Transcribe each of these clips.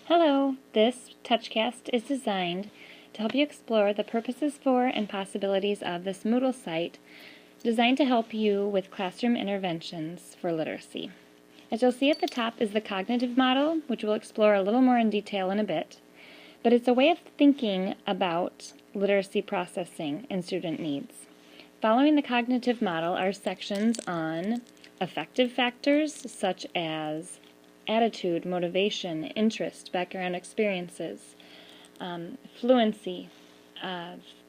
Hello, this Touchcast is designed to help you explore the purposes for and possibilities of this Moodle site designed to help you with classroom interventions for literacy. As you'll see at the top is the cognitive model, which we'll explore a little more in detail in a bit, but it's a way of thinking about literacy processing and student needs. Following the cognitive model are sections on affective factors such as attitude, motivation, interest, background experiences, fluency,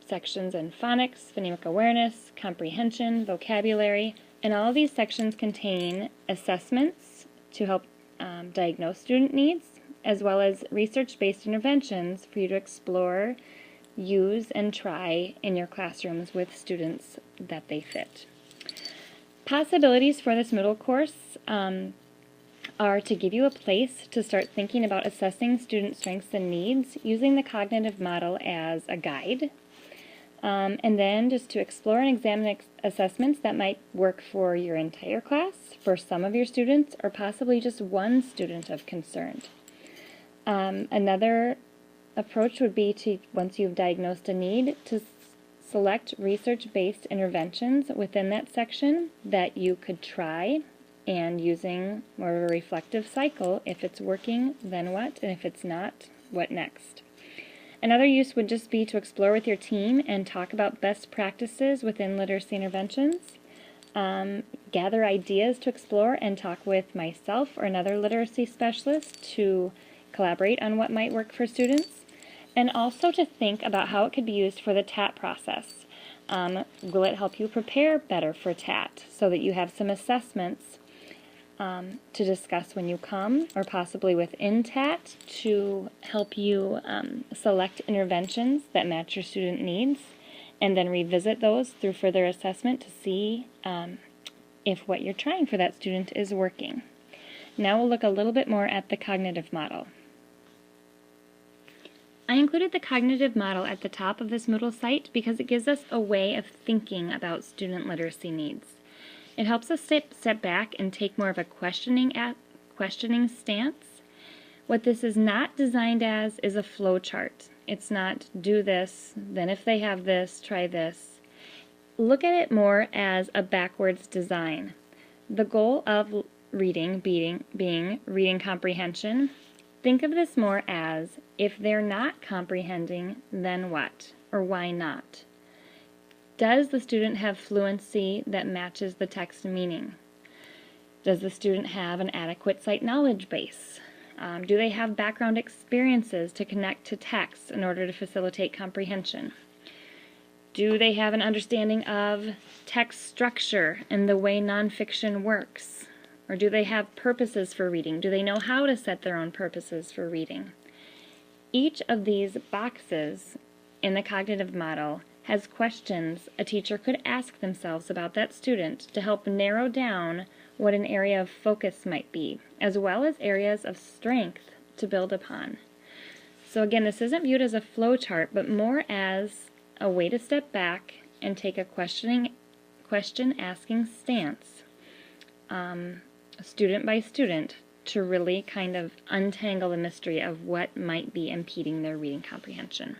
sections in phonics, phonemic awareness, comprehension, vocabulary, and all of these sections contain assessments to help diagnose student needs, as well as research-based interventions for you to explore, use, and try in your classrooms with students that they fit. Possibilities for this Moodle course are to give you a place to start thinking about assessing student strengths and needs using the cognitive model as a guide, and then just to explore and examine assessments that might work for your entire class, for some of your students, or possibly just one student of concern. Another approach would be to, once you've diagnosed a need, to select research-based interventions within that section that you could try, and using more of a reflective cycle. If it's working, then what? And if it's not, what next? Another use would just be to explore with your team and talk about best practices within literacy interventions. Gather ideas to explore and talk with myself or another literacy specialist to collaborate on what might work for students. And also to think about how it could be used for the TAT process. Will it help you prepare better for TAT so that you have some assessments to discuss when you come, or possibly within TAT to help you select interventions that match your student needs, and then revisit those through further assessment to see if what you're trying for that student is working. Now we'll look a little bit more at the cognitive model. I included the cognitive model at the top of this Moodle site because it gives us a way of thinking about student literacy needs. It helps us step back and take more of a questioning stance. What this is not designed as is a flow chart. It's not do this, then if they have this, try this. Look at it more as a backwards design. The goal of reading being reading comprehension. Think of this more as if they're not comprehending, then what, or why not? Does the student have fluency that matches the text meaning? Does the student have an adequate sight knowledge base? Do they have background experiences to connect to text in order to facilitate comprehension? Do they have an understanding of text structure and the way nonfiction works? Or do they have purposes for reading? Do they know how to set their own purposes for reading? Each of these boxes in the cognitive model has questions a teacher could ask themselves about that student to help narrow down what an area of focus might be, as well as areas of strength to build upon. So again, this isn't viewed as a flow chart, but more as a way to step back and take a question-asking stance, student by student, to really kind of untangle the mystery of what might be impeding their reading comprehension.